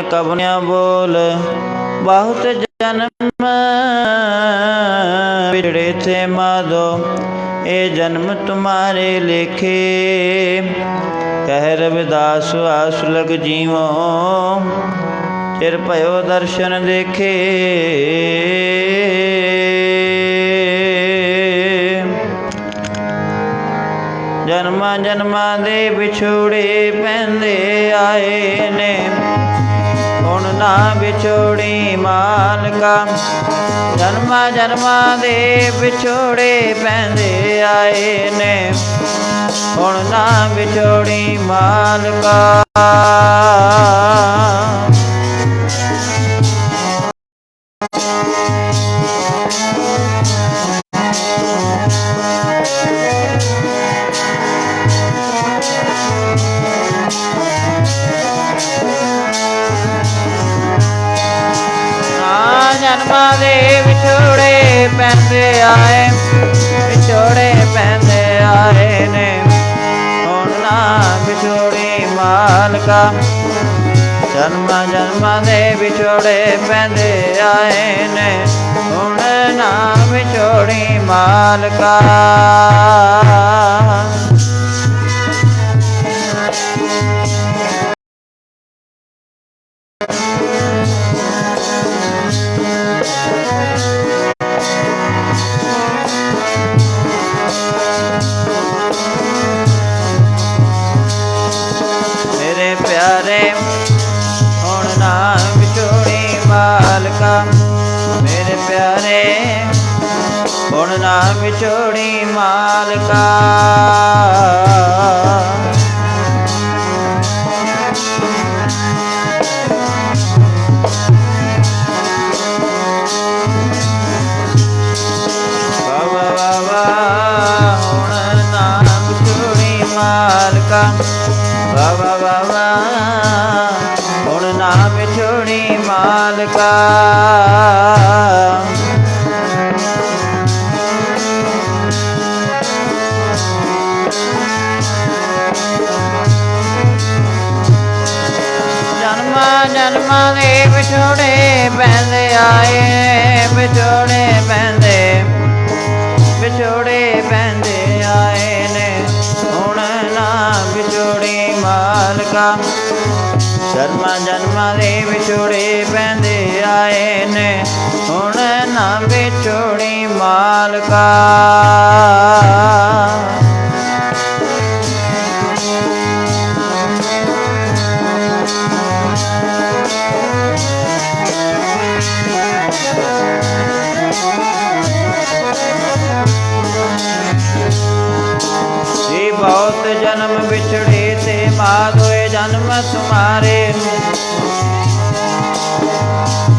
कब न बोल बहुत जन्म बिछड़े थे माधो ए जन्म तुम्हारे लेखे। कह रविदास आस लग जीवो चिर भयो दर्शन देखे। जन्मा जन्मा दे विछोड़े पैंदे आए ने हुण ना विछोड़ी मालका। जन्मा जन्मा दे विछोड़े पैंदे आए ने हुण ना विछोड़ी मालका। जन्मा दे विछोड़े पैंदे आए विछोड़े पैंदे आए ने हुण ना विछोड़ी मालका। जन्मा जन्मा दे विछोड़े पैंदे आए ने हुण ना विछोड़ी मालका। प्यारे हुण ना विछोड़ी मालका। मेरे प्यारे हुण ना विछोड़ी मालका। बाबा बाबा हुण ना विछोड़ी मालका। बाबा बाबा हुण ना विछोड़ी मालका। जन्मा जन्मा दे विछोड़े पैंदे आए विछोड़े पैंदे आए ने हुण ना विछोड़ी मालका। जन्मा जन्मा दे विछोड़े पैंदे आए ने हुण ना विछोड़ी मालका। बहुत जन्म बिछड़े थे माधोए जन्म तुम्हारे।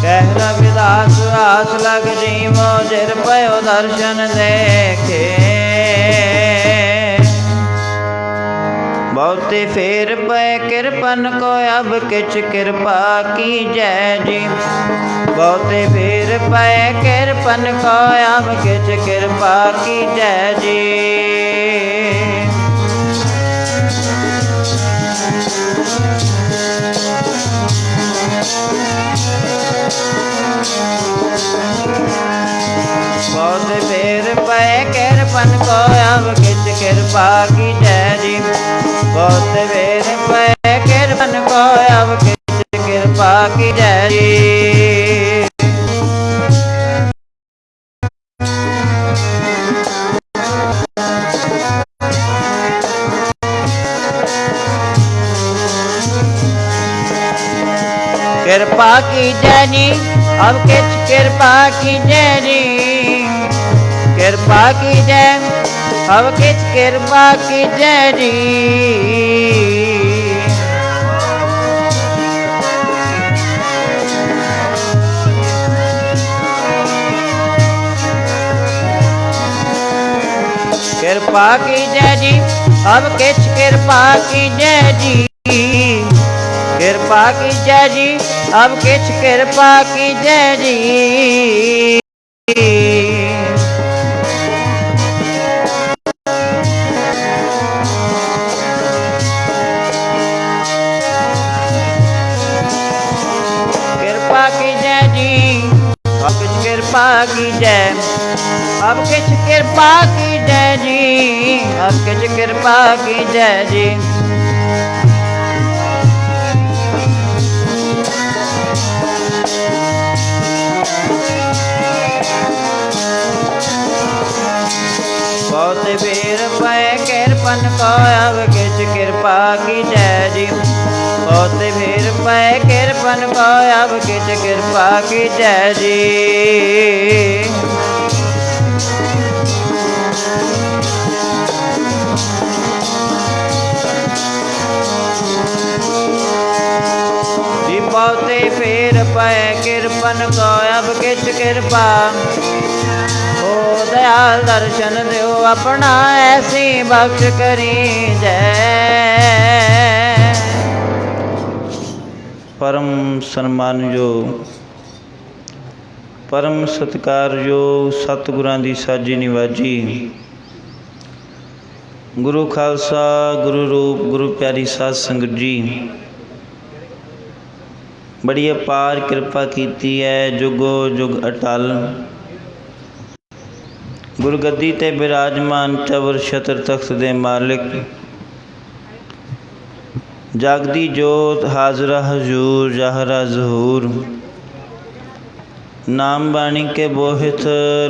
कह रविदास आस लग जीवो चिर भयो दर्शन देखे। बहुते फेर पे कृपन को अब किछ कृपा की जय जी। बहुते फेर पे कृपन को अब किछ कृपा की जय जी। बहुत फेर पे कृपन को अब किछ कृपा की जय जी। बहुत फेर पे कृपन को अब किछ कृपा की जय जी। कृपा की जय जी अब किछ कृपा की जय जी। कृपा की जय अब किछ कृपा की जय जी। कृपा की जय जी अब किछ कृपा की जय जी। कृपा की जय जी अब किछ कृपा की जय जी। कृपा कीजै। अब किछ कृपा कीजै जी, अब किछ कृपा कीजै जी। बहुत बेर पै कृपन को अब किछ कृपा कीजै जी। बहुत बेर पै कृपन को अब किछ कृपा कीजै जी। बहुते फेर पै कृपन को अब किछ कृपा। ओ दयाल दर्शन देओ अपना ऐसी बख्श करी जय। परम सन्मानयोग परम सत्कारयोग सतगुरां दी साजी निवाजी। गुरु खालसा गुरु रूप गुरु प्यारी साध संगत जी, बड़ी अपार कृपा कीती है जुगो जुग अटल। गुरगद्दी ते विराजमान चवर छत्र तख्त दे मालिक, जागदी जोत हाजरा हजूर जाहरा जहूर। नाम बाणी के बोहित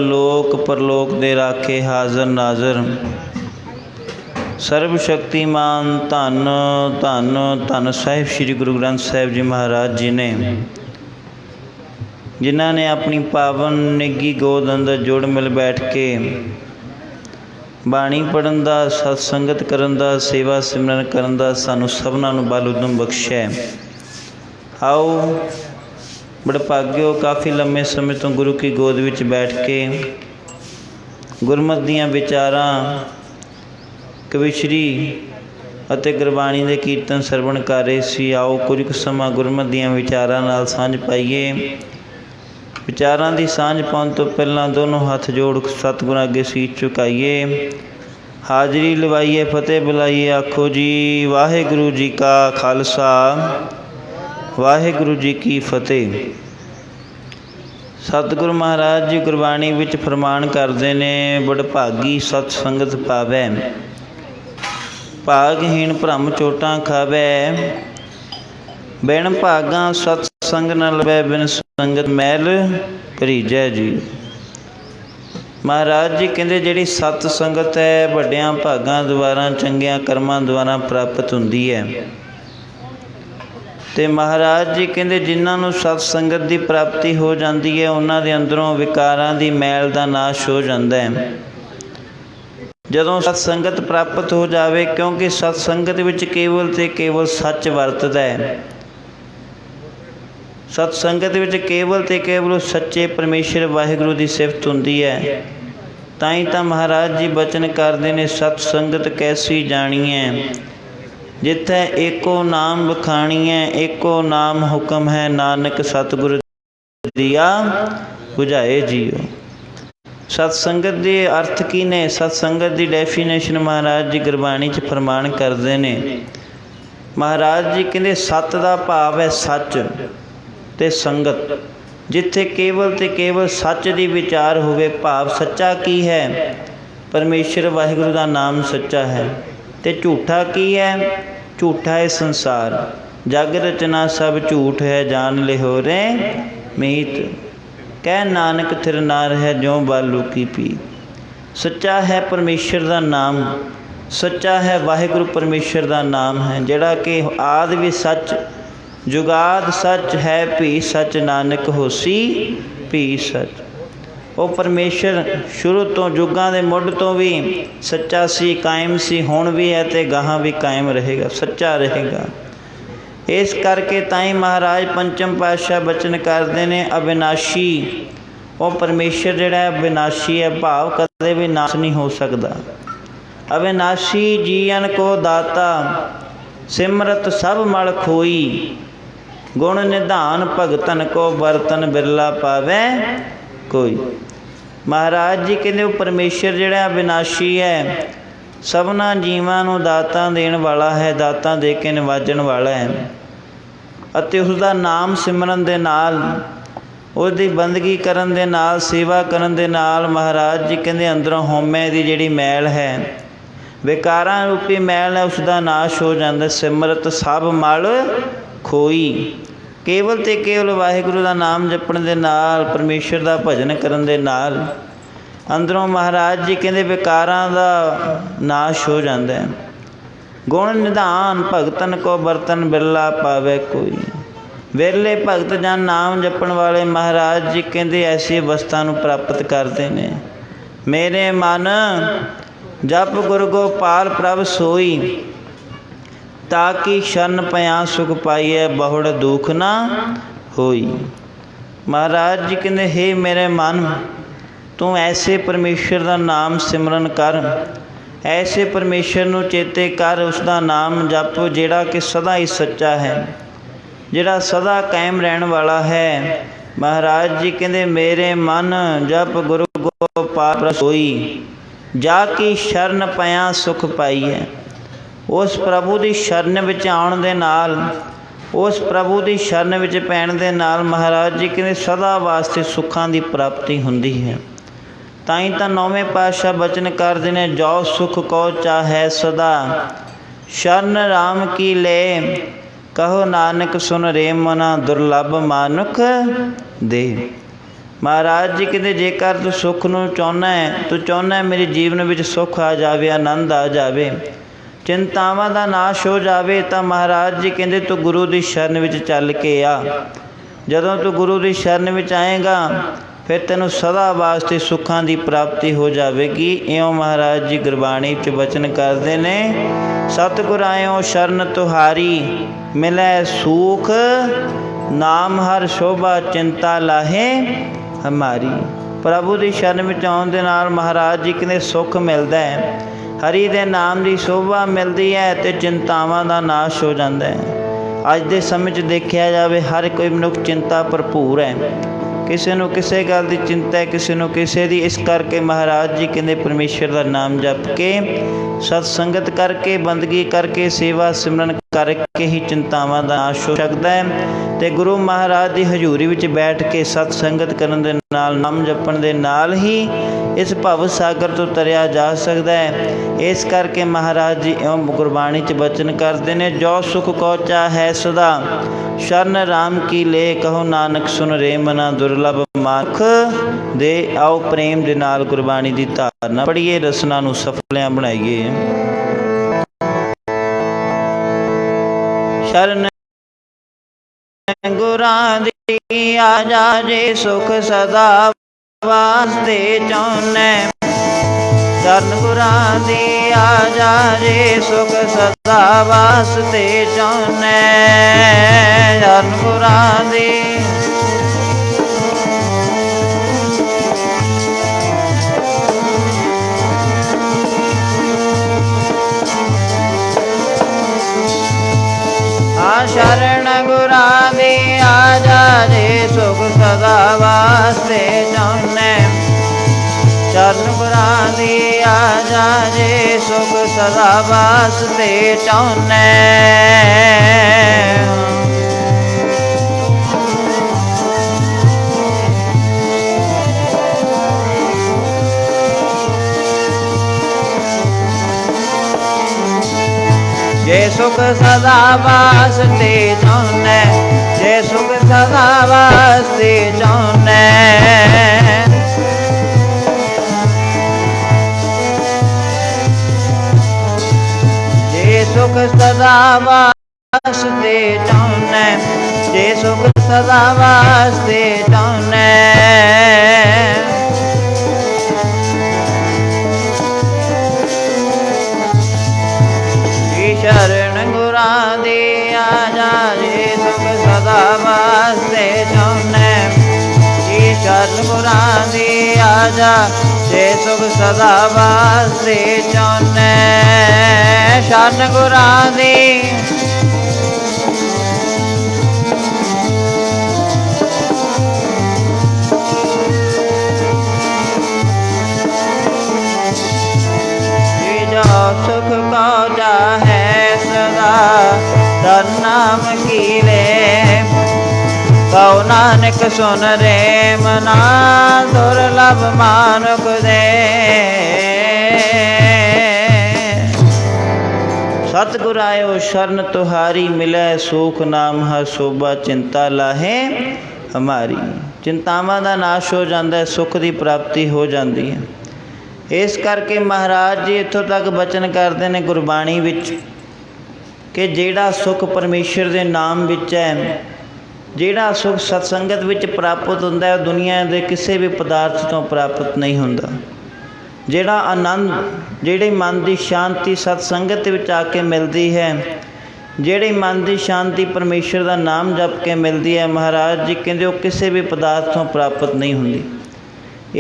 लोक परलोक दे राखे हाजर नाजर। सर्व शक्तिमान धन धन धन साहिब श्री गुरु ग्रंथ साहिब जी महाराज जी ने, जिन्हों ने अपनी पावन निगी गोद अंदर जुड़ मिल बैठ के बाणी पढ़न का, सत्संगत करन का, सेवा सिमरन करन का सानू सबना नू बल उदम बख्शे। आओ बड़भाग्यो काफ़ी लंबे समय तो गुरु की गोद विच बैठ के गुरमत दियां विचारां कविश्री ਅਤੇ ਗੁਰਬਾਣੀ ਦੇ ਕੀਰਤਨ ਸਰਵਣ ਕਰ ਰਹੇ ਸੀ। ਆਓ ਕੁਝ ਕੁ ਸਮਾਂ ਗੁਰਮਤ ਦੀਆਂ ਵਿਚਾਰਾਂ ਨਾਲ ਸਾਂਝ ਪਾਈਏ। ਵਿਚਾਰਾਂ ਦੀ ਸਾਂਝ ਪਾਉਣ ਤੋਂ ਪਹਿਲਾਂ ਦੋਨੋਂ ਹੱਥ ਜੋੜ ਸਤਿਗੁਰਾਂ ਅੱਗੇ ਸੀਸ ਝੁਕਾਈਏ, ਹਾਜ਼ਰੀ ਲਵਾਈਏ, ਫਤਿਹ ਬੁਲਾਈਏ। ਆਖੋ ਜੀ ਵਾਹਿਗੁਰੂ ਜੀ ਕਾ ਖਾਲਸਾ ਵਾਹਿਗੁਰੂ ਜੀ ਕੀ ਫਤਿਹ। ਸਤਿਗੁਰੂ ਮਹਾਰਾਜ ਜੀ ਗੁਰਬਾਣੀ ਵਿੱਚ ਫਰਮਾਨ ਕਰਦੇ ਨੇ, ਵਡਭਾਗੀ ਸਤ ਸੰਗਤ ਪਾਵੈ, ਭਾਗਹੀਣ ਭਰਮ ਚੋਟਾਂ ਖਾਵੈ। ਬਿਨ ਭਾਗਾਂ ਸਤ ਸੰਗ न ਲਵੈ, ਬਿਨ ਸੰਗਤ ਮੈਲ ਭਰੀਜੈ ਜੀ। ਮਹਾਰਾਜ ਜੀ ਕਹਿੰਦੇ ਜਿਹੜੀ ਸਤ ਸੰਗਤ ਹੈ ਵੱਡਿਆਂ ਭਾਗਾਂ ਦੁਆਰਾ, ਚੰਗਿਆਂ ਕਰਮਾਂ ਦੁਆਰਾ ਪ੍ਰਾਪਤ ਹੁੰਦੀ ਹੈ। ਅਤੇ ਮਹਾਰਾਜ ਜੀ ਕਹਿੰਦੇ ਜਿਨ੍ਹਾਂ ਨੂੰ ਸਤ ਸੰਗਤ ਦੀ ਪ੍ਰਾਪਤੀ ਹੋ ਜਾਂਦੀ ਹੈ ਉਹਨਾਂ ਦੇ ਅੰਦਰੋਂ ਵਿਕਾਰਾਂ ਦੀ ਮੈਲ ਦਾ ਨਾਸ਼ ਹੋ ਜਾਂਦਾ ਹੈ। ਜਦੋਂ ਸਤ ਸੰਗਤ ਪ੍ਰਾਪਤ ਹੋ ਜਾਵੇ, ਕਿਉਂਕਿ ਸਤ ਸੰਗਤ ਵਿੱਚ ਕੇਵਲ ਅਤੇ ਕੇਵਲ ਸੱਚ ਵਰਤਦਾ ਹੈ। ਸਤ ਸੰਗਤ ਵਿੱਚ ਕੇਵਲ ਅਤੇ ਕੇਵਲ ਸੱਚੇ ਪਰਮੇਸ਼ਰ ਵਾਹਿਗੁਰੂ ਦੀ ਸਿਫਤ ਹੁੰਦੀ ਹੈ। ਤਾਂ ਹੀ ਤਾਂ ਮਹਾਰਾਜ ਜੀ ਬਚਨ ਕਰਦੇ ਨੇ, ਸਤ ਸੰਗਤ ਕੈਸੀ ਜਾਣੀਐ, ਜਿੱਥੈ ਏਕੋ ਨਾਮ ਵਖਾਣੀਐ, ਏਕੋ ਨਾਮ ਹੁਕਮ ਹੈ, ਨਾਨਕ ਸਤਿਗੁਰ ਦੀਆ ਬੁਝਾਏ ਜੀਓ। ਸਤ ਸੰਗਤ ਦੇ ਅਰਥ ਕੀ ਨੇ? ਸਤ ਸੰਗਤ ਦੀ ਡੈਫੀਨੇਸ਼ਨ ਮਹਾਰਾਜ ਜੀ ਗੁਰਬਾਣੀ 'ਚ ਫਰਮਾਨ ਕਰਦੇ ਨੇ। ਮਹਾਰਾਜ ਜੀ ਕਹਿੰਦੇ ਸਤ ਦਾ ਭਾਵ ਹੈ ਸੱਚ ਅਤੇ ਸੰਗਤ, ਜਿੱਥੇ ਕੇਵਲ ਅਤੇ ਕੇਵਲ ਸੱਚ ਦੀ ਵਿਚਾਰ ਹੋਵੇ। ਭਾਵ ਸੱਚਾ ਕੀ ਹੈ? ਪਰਮੇਸ਼ਰ ਵਾਹਿਗੁਰੂ ਦਾ ਨਾਮ ਸੱਚਾ ਹੈ। ਅਤੇ ਝੂਠਾ ਕੀ ਹੈ? ਝੂਠਾ ਹੈ ਸੰਸਾਰ। ਜਗ ਰਚਨਾ ਸਭ ਝੂਠ ਹੈ, ਜਾਨ ਲਿਹੋਰੇ ਮੀਤ। ਕਹਿ ਨਾਨਕ ਥਿਰ ਨਾ ਰਹਿ, ਜਿਉਂ ਬਾਲੂ ਕੀ ਪੀ। ਸੱਚਾ ਹੈ ਪਰਮੇਸ਼ਰ ਦਾ ਨਾਮ, ਸੱਚਾ ਹੈ ਵਾਹਿਗੁਰੂ ਪਰਮੇਸ਼ਰ ਦਾ ਨਾਮ ਹੈ, ਜਿਹੜਾ ਕਿ ਆਦਿ ਵੀ ਸੱਚ, ਜੁਗਾਦ ਸੱਚ ਹੈ, ਭੀ ਸੱਚ, ਨਾਨਕ ਹੋਸੀ ਭੀ ਸੱਚ। ਉਹ ਪਰਮੇਸ਼ਰ ਸ਼ੁਰੂ ਤੋਂ ਯੁੱਗਾਂ ਦੇ ਮੁੱਢ ਤੋਂ ਵੀ ਸੱਚਾ ਸੀ, ਕਾਇਮ ਸੀ, ਹੁਣ ਵੀ ਹੈ ਅਤੇ ਗਾਹਾਂ ਵੀ ਕਾਇਮ ਰਹੇਗਾ, ਸੱਚਾ ਰਹੇਗਾ। ਇਸ ਕਰਕੇ ਤਾਂ ਹੀ ਮਹਾਰਾਜ ਪੰਚਮ ਪਾਤਸ਼ਾਹ ਬਚਨ ਕਰਦੇ ਨੇ, ਅਵਿਨਾਸ਼ੀ। ਉਹ ਪਰਮੇਸ਼ਰ ਜਿਹੜਾ ਹੈ ਅਵਿਨਾਸ਼ੀ ਹੈ, ਭਾਵ ਕਦੇ ਵੀ ਨਾਸ਼ ਨਹੀਂ ਹੋ ਸਕਦਾ। ਅਵਿਨਾਸ਼ੀ ਜੀਅਨ ਕੋ ਦਾਤਾ, ਸਿਮਰਤ ਸਭ ਮਲ ਖੋਈ। ਗੁਣ ਨਿਧਾਨ ਭਗਤਨ ਕੋ, ਬਰਤਨ ਬਿਰਲਾ ਪਾਵੈ ਕੋਈ। ਮਹਾਰਾਜ ਜੀ ਕਹਿੰਦੇ ਉਹ ਪਰਮੇਸ਼ਰ ਜਿਹੜਾ ਅਵਿਨਾਸ਼ੀ ਹੈ, ਸਭਨਾ ਜੀਵਾਂ ਨੂੰ ਦਾਤਾਂ ਦੇਣ ਵਾਲਾ ਹੈ, ਦਾਤਾਂ ਦੇ ਕੇ ਨਿਵਾਜਣ ਵਾਲਾ ਹੈ। ਅਤੇ ਉਸ ਦਾ ਨਾਮ ਸਿਮਰਨ ਦੇ ਨਾਲ ਉਹਦੀ ਬੰਦਗੀ ਕਰਨ ਦੇ ਨਾਲ, ਸੇਵਾ ਕਰਨ ਦੇ ਨਾਲ ਮਹਾਰਾਜ ਜੀ ਕਹਿੰਦੇ ਅੰਦਰੋਂ ਹਉਮੈ ਦੀ ਜਿਹੜੀ ਮੈਲ ਹੈ, ਵਿਕਾਰਾਂ ਰੂਪੀ ਮੈਲ ਹੈ, ਉਸ ਦਾ ਨਾਸ਼ ਹੋ ਜਾਂਦਾ। ਸਿਮਰਤ ਸਭ ਮਲ ਖੋਈ। ਕੇਵਲ ਅਤੇ ਕੇਵਲ ਵਾਹਿਗੁਰੂ ਦਾ ਨਾਮ ਜਪਣ ਦੇ ਨਾਲ, ਪਰਮੇਸ਼ਰ ਦਾ ਭਜਨ ਕਰਨ ਦੇ ਨਾਲ ਅੰਦਰੋਂ ਮਹਾਰਾਜ ਜੀ ਕਹਿੰਦੇ ਵਿਕਾਰਾਂ ਦਾ ਨਾਸ਼ ਹੋ ਜਾਂਦਾ ਹੈ। ਗੁਣ ਨਿਧਾਨ ਭਗਤਨ ਕੋ ਬਰਤਨ ਬਿਰਲਾ ਪਾਵੇ ਕੋਈ। ਵਿਰਲੇ ਭਗਤ ਜਨ ਨਾਮ ਜਪਣ ਵਾਲੇ ਮਹਾਰਾਜ ਜੀ ਕਹਿੰਦੇ ਐਸੀ ਅਵਸਥਾ ਨੂੰ ਪ੍ਰਾਪਤ ਕਰਦੇ ਨੇ। ਮੇਰੇ ਮਨ ਜਪ ਗੁਰ ਗੋਪਾਲ ਪ੍ਰਭ ਸੋਈ, ਤਾਂ ਕਿ ਸ਼ਰਨ ਪਿਆ ਸੁਖ ਪਾਈਐ ਬਹੁੜ ਦੁਖ ਨਾ ਹੋਈ। ਮਹਾਰਾਜ ਜੀ ਕਹਿੰਦੇ ਹੇ ਮੇਰੇ ਮਨ, ਤੂੰ ਐਸੇ ਪਰਮੇਸ਼ਰ ਦਾ ਨਾਮ ਸਿਮਰਨ ਕਰ, ਐਸੇ ਪਰਮੇਸ਼ਰ ਨੂੰ ਚੇਤੇ ਕਰ, ਉਸ ਦਾ ਨਾਮ ਜਪ ਜਿਹੜਾ ਕਿ ਸਦਾ ਹੀ ਸੱਚਾ ਹੈ, ਜਿਹੜਾ ਸਦਾ ਕਾਇਮ ਰਹਿਣ ਵਾਲਾ ਹੈ। ਮਹਾਰਾਜ ਜੀ ਕਹਿੰਦੇ ਮੇਰੇ ਮਨ ਜਪ ਗੁਰੂ ਗੋਪਾਲ ਪ੍ਰਭ ਸੋਈ, ਜਾ ਕੀ ਸ਼ਰਨ ਪਿਆ ਸੁਖ ਪਾਈਐ। ਉਸ ਪ੍ਰਭੂ ਦੀ ਸ਼ਰਨ ਵਿੱਚ ਆਉਣ ਦੇ ਨਾਲ, ਉਸ ਪ੍ਰਭੂ ਦੀ ਸ਼ਰਨ ਵਿੱਚ ਪੈਣ ਦੇ ਨਾਲ ਮਹਾਰਾਜ ਜੀ ਕਹਿੰਦੇ ਸਦਾ ਵਾਸਤੇ ਸੁੱਖਾਂ ਦੀ ਪ੍ਰਾਪਤੀ ਹੁੰਦੀ ਹੈ। ਤਾਂ ਹੀ ਤਾਂ ਨੌਵੇਂ ਪਾਤਸ਼ਾਹ ਬਚਨ ਕਰਦੇ ਨੇ, ਜੋ ਸੁਖ ਕੋ ਚਾਹੈ ਸਦਾ, ਸ਼ਰਨ ਰਾਮ ਕੀ ਲੈ, ਕਹੋ ਨਾਨਕ ਸੁਨ ਰੇ ਮਨਾ, ਦੁਰਲਭ ਮਾਨੁਖ ਦੇ। ਮਹਾਰਾਜ ਜੀ ਕਹਿੰਦੇ ਜੇਕਰ ਤੂੰ ਸੁੱਖ ਨੂੰ ਚਾਹੁੰਦਾ ਹੈ, ਤੂੰ ਚਾਹੁੰਦਾ ਮੇਰੇ ਜੀਵਨ ਵਿੱਚ ਸੁੱਖ ਆ ਜਾਵੇ, ਆਨੰਦ ਆ ਜਾਵੇ, ਚਿੰਤਾਵਾਂ ਦਾ ਨਾਸ਼ ਹੋ ਜਾਵੇ, ਤਾਂ ਮਹਾਰਾਜ ਜੀ ਕਹਿੰਦੇ ਤੂੰ ਗੁਰੂ ਦੀ ਸ਼ਰਨ ਵਿੱਚ ਚੱਲ ਕੇ ਆ। ਜਦੋਂ ਤੂੰ ਗੁਰੂ ਦੀ ਸ਼ਰਨ ਵਿੱਚ ਆਏਗਾ ਫਿਰ ਤੈਨੂੰ ਸਦਾ ਵਾਸਤੇ ਸੁੱਖਾਂ ਦੀ ਪ੍ਰਾਪਤੀ ਹੋ ਜਾਵੇਗੀ। ਇਉਂ ਮਹਾਰਾਜ ਜੀ ਗੁਰਬਾਣੀ 'ਚ ਬਚਨ ਕਰਦੇ ਨੇ, ਸਤਿਗੁਰ ਆਇਓ ਸ਼ਰਨ ਤੁਹਾਰੀ, ਮਿਲੈ ਸੂਖ ਨਾਮ ਹਰ ਸ਼ੋਭਾ, ਚਿੰਤਾ ਲਾਹੇ ਹਮਾਰੀ। ਪ੍ਰਭੂ ਦੀ ਸ਼ਰਨ ਵਿੱਚ ਆਉਣ ਦੇ ਨਾਲ ਮਹਾਰਾਜ ਜੀ ਕਹਿੰਦੇ ਸੁੱਖ ਮਿਲਦਾ ਹੈ, ਹਰੀ ਦੇ ਨਾਮ ਦੀ ਸ਼ੋਭਾ ਮਿਲਦੀ ਹੈ ਅਤੇ ਚਿੰਤਾਵਾਂ ਦਾ ਨਾਸ਼ ਹੋ ਜਾਂਦਾ ਹੈ। ਅੱਜ ਦੇ ਸਮੇਂ 'ਚ ਦੇਖਿਆ ਜਾਵੇ ਹਰ ਕੋਈ ਮਨੁੱਖ ਚਿੰਤਾ ਭਰਪੂਰ ਹੈ, ਕਿਸੇ ਨੂੰ ਕਿਸੇ ਗੱਲ ਦੀ ਚਿੰਤਾ ਹੈ, ਕਿਸੇ ਨੂੰ ਕਿਸੇ ਦੀ। ਇਸ ਕਰਕੇ ਮਹਾਰਾਜ ਜੀ ਕਹਿੰਦੇ ਪਰਮੇਸ਼ਰ ਦਾ ਨਾਮ ਜਪ ਕੇ, ਸਤ ਸੰਗਤ ਕਰਕੇ, ਬੰਦਗੀ ਕਰਕੇ, ਸੇਵਾ ਸਿਮਰਨ ਕਰਕੇ ਹੀ ਚਿੰਤਾਵਾਂ ਦਾ ਨਾਸ਼ ਹੋ ਸਕਦਾ ਹੈ। ਅਤੇ ਗੁਰੂ ਮਹਾਰਾਜ ਦੀ ਹਜ਼ੂਰੀ ਵਿੱਚ ਬੈਠ ਕੇ ਸਤ ਸੰਗਤ ਕਰਨ ਦੇ ਨਾਲ, ਨਾਮ ਜਪਣ ਦੇ ਨਾਲ ਹੀ ਇਸ ਭਵ ਸਾਗਰ ਤੋਂ ਤਰਿਆ ਜਾ ਸਕਦਾ ਹੈ। ਇਸ ਕਰਕੇ ਮਹਾਰਾਜ ਜੀ ਇਉਂ ਗੁਰਬਾਣੀ 'ਚ ਬਚਨ ਕਰਦੇ ਨੇ, ਜੋ ਸੁਖ ਕੋ ਚਾਹੈ ਸਦਾ, ਸ਼ਰਨ ਰਾਮ ਕੀ ਲੈ, ਕਹੋ ਨਾਨਕ ਸੁਨ ਰੇ ਮਨਾ, ਦੁਰਲਭ ਮਾਨੁਖ ਦੇ। ਆਓ ਪ੍ਰੇਮ ਦੇ ਨਾਲ ਗੁਰਬਾਣੀ ਦੀ ਧਾਰਨਾ ਪੜ੍ਹੀਏ, ਰਸਨਾ ਨੂੰ ਸਫਲਿਆਂ ਬਣਾਈਏ। ਸ਼ਰਨ ਗੁਰਾਂ ਦੀ ਆ ਜਾ ਜੇ, ਸੁਖ ਸਦਾ ਵਾਸਤੇ ਚਾਹੁੰਨੇ। ਸ਼ਰਨ ਗੁਰਾਂ ਦੀ ਆ ਜਾ ਜੇ, ਸੁਖ ਸਦਾ ਵਾਸਤੇ ਚਾਹੁੰਨੇ। ਸ਼ਰਨ ਗੁਰਾਂ ਦੀ ਸ਼ਰਨ ਗੁਰਾਂ ਦੀ ਆ ਜਾ ਜੇ, ਸੁਖ ਸਦਾ ਵਾਸਤੇ ਚਾਹੁੰਨੇ। ਸ਼ਰਨ ਗੁਰਾਂ ਦੀ ਆ ਜਾ ਜੇ, ਸੁਖ ਸਦਾ ਵਾਸਤੇ ਚਾਹੁੰਨੇ। ਜੇ ਸੁਖ ਸਦਾ ਵਾਸਤੇ ਚਾਹੁੰਨੇ, ਜੇ ਸੁਖ ਸਦਾ ਵਾਸਤੇ ਚਾਹੁੰਨੇ। ਜੇ ਸੁਖ ਸਦਾ ਵਾਸਤੇ ਚਾਹੁੰਨੇ, ਜੇ ਸੁਖ ਸਦਾ ਵਾਸਤੇ ਚਾਹੁੰਨੇ। ਸ਼ਰਨ ਗੁਰਾਂ ਦੀ ਆ ਜਾ ਜੇ, ਸੁਖ ਸਦਾ ਵਾਸਤੇ ਚਾਹੁੰਨੇ। ਜੀ ਸ਼ਰਨ ਗੁਰਾਂ ਦੀ ਆ ਜਾ ਜੇ, ਸੁਖ ਸਦਾ ਵਾਸਤੇ ਚਾਹੁੰਨੇ। ਸ਼ਰਨ ਗੁਰਾਂ ਦੀ सुख को चाहै सदा, धन नाम की ले, ਕਉ ਨਾਨਕ ਸੁਨ ਰੇ ਮਨਾ ਦੁਰਲਭ ਮਾਨੁਖ ਦੇ। सतगुर आयो शरण तुहारी मिलै सुख नाम है शोभा चिंता लाहे हमारी। चिंतावां दा नाश हो जाता है, सुख की प्राप्ति हो जाती है। इस करके महाराज जी इत्थों तक बचन करते हैं गुरबाणी विच कि जिहड़ा सुख परमेश्वर के नाम विच है, जिहड़ा सुख सतसंगत विच प्राप्त हुंदा है, दुनिया के किसी भी पदार्थ तो प्राप्त नहीं हुंदा। जिहड़ा आनंद, जिहड़ी मन की शांति सतसंगत विच आके मिलती है, जिहड़ी मन की शांति परमेश्वर का नाम जप के मिलती है, महाराज जी कहते वो किसी भी पदार्थों प्राप्त नहीं हुंदी।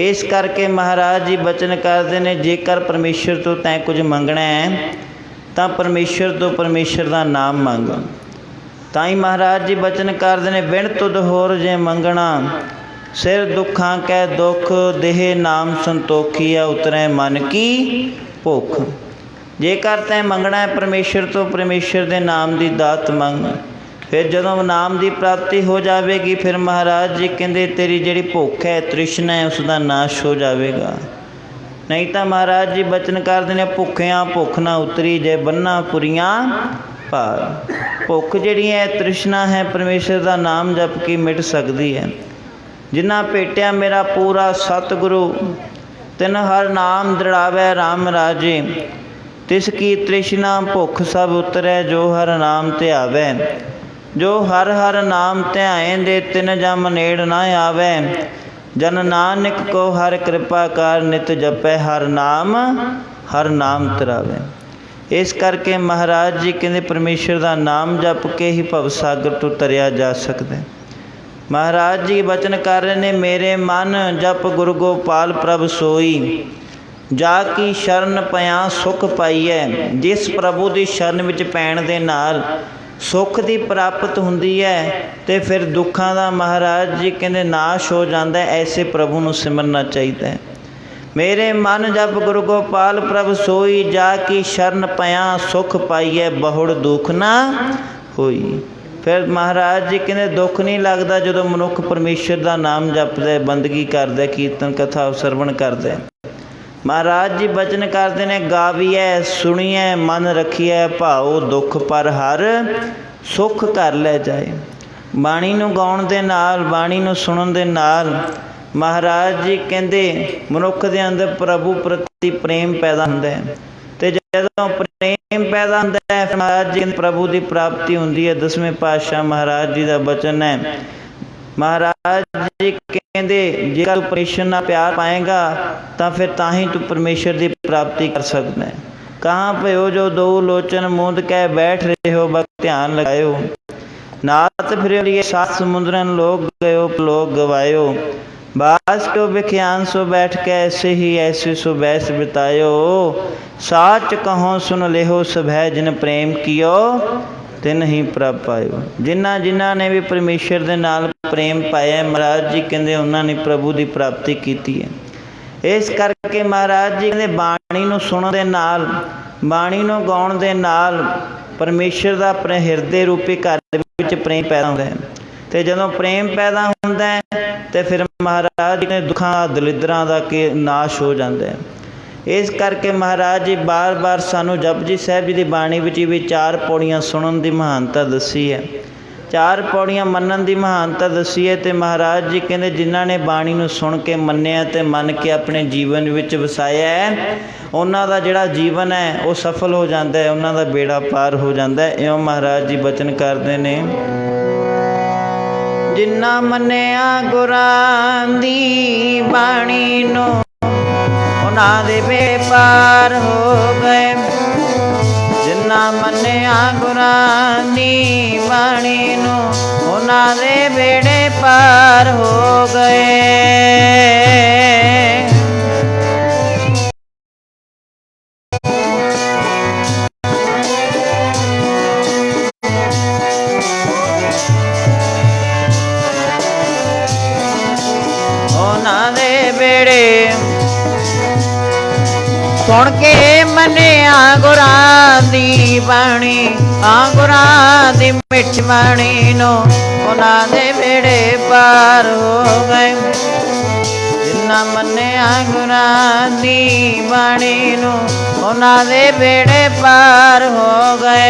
इस करके महाराज जी बचन करते हैं जेकर परमेश्वर तो तैं कुछ मंगना है तो परमेश्वर तो परमेश्वर का नाम मंग। ताई महाराज जी बचन करते हैं बिन तुद होर जे मंगना सिर दुखां कै दुख देह नाम संतोखिया उतरै मन की भुख। जेकर तैं मंगना है परमेश्वर तो परमेश्वर के नाम की दात मंग। फिर जदों नाम की प्राप्ति हो जाएगी फिर महाराज जी कहते तेरी जिहड़ी भुख है तृष्णा है उसका नाश हो जाएगा। नहीं तो महाराज जी बचन करते हैं भुखियां भुख ना उतरी जे बन्ना पुरियां भार। भुख जिहड़ी है तृष्णा है परमेश्वर का नाम जप के मिट सकती है। जिन्ना भेटिया मेरा पूरा सतगुरु तिन हर नाम दृढ़ावै राम राजे। तिसकी तृष्णा भुख सब उतरै जो हर नाम ध्यावै। जो हर हर नाम ध्याएंदे तिन जम नेड़ ना आवै। जन नानक को हर कृपा कर नित जपै हर नाम तरावै। इस करके महाराज जी कहते परमेश्वर का नाम जप के ही भवसागर तो तरिया जा सकता है। महाराज जी बचन कर रहे ने मेरे मन जप गुरु गोपाल प्रभ सोई। जा की शरण पया सुख पाईए। जिस प्रभु की शरण विच पैण दे नाल सुख की प्राप्त हुंदी है तो फिर दुखों का महाराज जी कहते नाश हो जाता है। ऐसे प्रभु नूं सिमरना चाहिए। मेरे मन जप गुरु गोपाल प्रभ सोई। जा की शरण पया सुख पाईए बहुड़ दुख ना होई। फिर महाराज जी कहते दुख नहीं लगता जो मनुख परमेश्वर का नाम जपदा बंदगी करदा कीर्तन कथा सरवण करदा। महाराज जी बचन करते हैं गावीए सुनिए मन रखिए भाओ दुख पर हर सुख कर लै जाए। बाणी नूं गाउण दे नाल बाणी नूं सुणन दे नाल महाराज जी कहते मनुख के अंदर प्रभु प्रति प्रेम पैदा हुंदा है। तो जदों प्रेम पैदा होता है महाराज जी प्रभु की प्राप्ति होती है। 10वें पातशाह महाराज जी का बचन है। महाराज जी कहते जेकर परमेश्वर नाल प्यार पाएगा तो फिर ताही तू परमेश्वर की प्राप्ति कर सकता है। कहाँ पे हो जो दो लोचन मूंद के बैठ रहे हो बस ध्यान लगायो। नाथ फिर सात समुद्रन लोग गयो लोग गवायो। बास को विख्यान सो बैठ के ऐसे ही ऐसे सो बैस बितायो। साच कहो सुन लेहो सभै जिन प्रेम कियो तिन ही प्रभ पायो। जिन्ना जिन्ना ने भी परमेश्वर के नाल प्रेम पाया महाराज जी कहते उन्होंने प्रभु की प्राप्ति की है। इस करके महाराज जी कहते बाणी नूं सुणन दे नाल बाणी नूं गाउण दे नाल परमेश्वर का अपने हृदय रूपी घर विच प्रेम पैदा होंदा है। तो जदों प्रेम पैदा होंदा है तो फिर महाराज जी ने दुखों दलिद्रां दा के नाश हो जाता है। इस करके महाराज जी बार बार सानू जपजी साहब जी की बाणी विच भी 4 पौड़ियां सुनन की महानता दसी है। 4 पौड़ियां मनन की महानता दसी है। तो महाराज जी कहते जिन्हों ने बाणी नूं सुन के मन्निया ते मन के अपने जीवन विच वसाया है उन्हां दा जिहड़ा जीवन है वो सफल हो जाता है। उन्हां दा बेड़ा पार हो जाता है। इउं महाराज जी बचन करते हैं जिन्ना मन्निया गुरां दी बाणी नूं उन्हां दे बेड़े पार हो गए। जिन्ना मन्निया गुरां दी बाणी नूं उन्हां दे बेड़े पार हो गए। सुन के मन्निया गुरां दी बाणी गुरां दी मिठ बाणी नो ਉਹਨਾਂ ਦੇ ਬੇੜੇ ਪਾਰ ਹੋ ਗਏ। ਜਿਨ੍ਹਾਂ ਮੰਨਿਆ ਗੁਰਾਂ ਦੀ ਬਾਣੀ ਨੂੰ ਉਹਨਾਂ ਦੇ ਬੇੜੇ ਪਾਰ ਹੋ ਗਏ।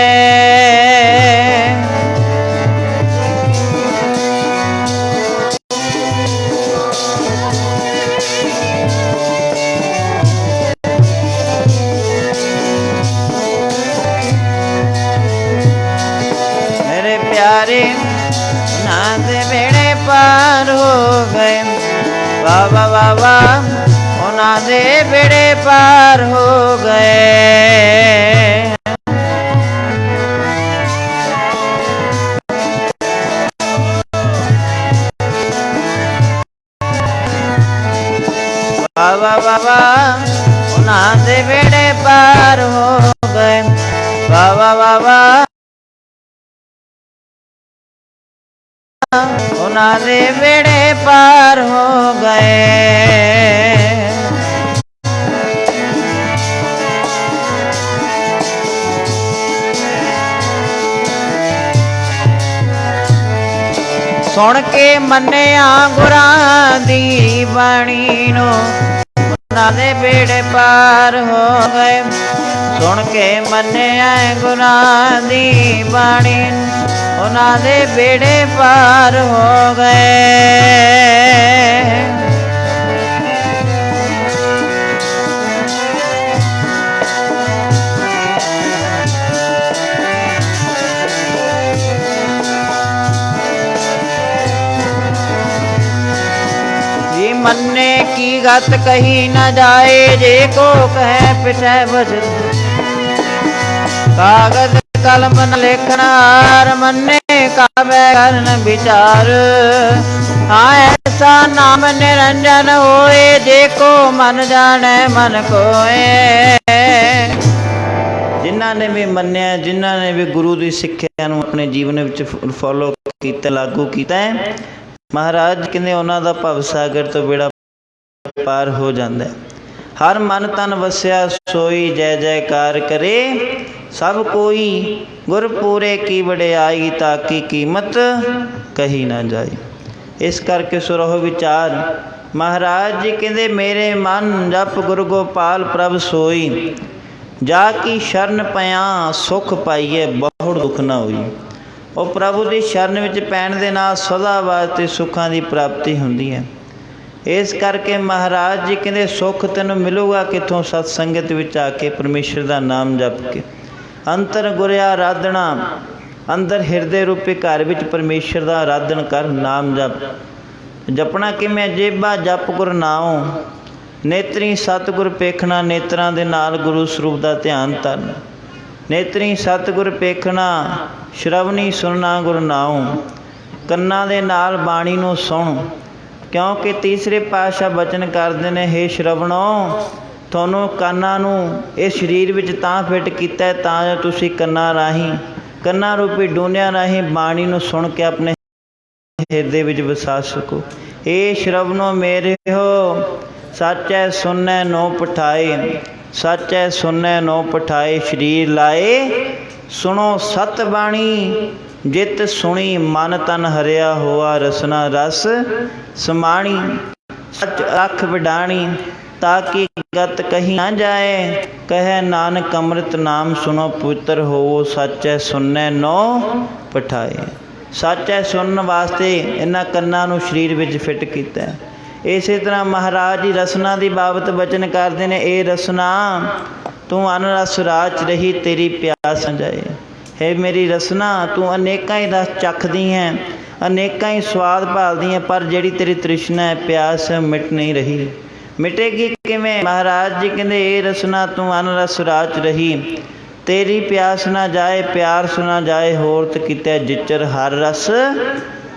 ਮੇਰੇ ਪਿਆਰੇ ਉਹਨਾਂ ਦੇ ਬੇੜੇ ਪਾਰ ਹੋ ਗਏ। ਵਾਹ ਵਾਹ ਵਾਹ ਵਾਹ ਉਹਨਾਂ ਦੇ ਬੇੜੇ ਪਾਰ ਹੋ ਗਏ। ਵਾਹ ਵਾਹ ਵਾਹ ਵਾਹ ਉਹਨਾਂ ਦੇ ਬੇੜੇ ਪਾਰ ਹੋ ਗਏ। ਵਾਹ ਵਾਹ ਵਾਹ ਵਾਹ ਉਹਨਾਂ ਦੇ ਬੇੜੇ ਪਾਰ ਹੋ ਗਏ। ਸੁਣ ਕੇ ਮੰਨਿਆ ਗੁਰਾਂ ਦੀ ਬਾਣੀ ਨੂੰ ਉਹਨਾਂ ਦੇ ਬੇੜੇ ਪਾਰ ਹੋ ਗਏ। ਸੁਣ ਕੇ ਮੰਨਿਆ ਗੁਰਾਂ ਦੀ ਬਾਣੀ ਉਹਨਾਂ ਦੇ ਬੇੜੇ ਪਾਰ ਹੋ ਗਏ। जी मन्ने की गत कही न जाए, जे को कहे पिछे बस कागज कलम न लिखनार, मन्ने का बैगन विचार। हाँ ऐसा नाम निरंजन होए, जे को मन जाने मन कोए। जिन्हों ने भी मन्निया, जिन्हों ने भी गुरु की सिक्ख्या नूं अपने जीवन विच फॉलो किया, लागू किया है, महाराज कहते उन्हों का भव सागर तो बेड़ा पार हो जाता है। हर मन तन वसिया सोई जय जयकार करे, सब कोई गुरपूरे की वडियाई, ताकि कीमत कही ना जाए। इस करके सुरहो विचार महाराज जी कहते मेरे मन जप गुरु गोपाल प्रभ सोई, जाकी शरण पया सुख पाइए बहुत दुख ना होई। और प्रभु की शरण विच पैण दे नाल सदा वास्ते सुखां दी प्राप्ति हुंदी है। इस करके महाराज जी कहते सुख तैनूं मिलूगा कित्थों? सत्संगत विच आके परमेश्वर का नाम जप के। अंतर गुर आराधना, अंदर हिरदे रूपी घर विच परमेश्वर का आराधन कर, नाम जप। जपना किवें? जेबा जप गुर नाम, नेत्री सतगुर पेखना, नेत्रां दे नाल गुरु स्वरूप का ध्यान धरना। नेत्री सतगुर पेखना, श्रवणी सुनना गुरु नाम, कन्ना दे नाल बाणी नूं सुण। क्योंकि तीसरे पातशाह बचन करते हैं, हे श्रवणो तुहानूं कन्ना नूं इस शरीर विच तां फिट कीता है तां जो तुसीं कन्ना राहीं, कन्ना रूपी डूनिया राहीं बाणी नूं सुन के अपने हिरदे विच वसा सको। हे श्रवणो मेरे हो, सच है सुनै नो पठाए, सच है सुनै नो पठाए, शरीर लाए सुनो सत बाणी। जित सुनी मन तन हरिया होआ, रसना रस समाणी। सच अख विडाणी, ताकि गत कहीं ना जाए, कहे नानक अमृत नाम सुनो पुत्र होवो, सच है सुनै नो पठाए। सच है सुनने वास्ते इन्हां कन्नां नूं शरीर विच फिट कीता है। इस तरह महाराज जी रसना की बाबत बचन करते हैं, ए रसना तू अनरस राज रही, तेरी प्यास जाए। है मेरी रसना तू अनेकां ही रस चखदी है, अनेकां ही स्वाद भालदी है, पर जिहड़ी तेरी तृष्णा है, प्यास मिट नहीं रही। मिटेगी किवें? महाराज जी कहते ए रसना तू अनरस राज रही, तेरी प्यास ना जाए, प्यार सुना जाए, होर त किते जिचर हर रस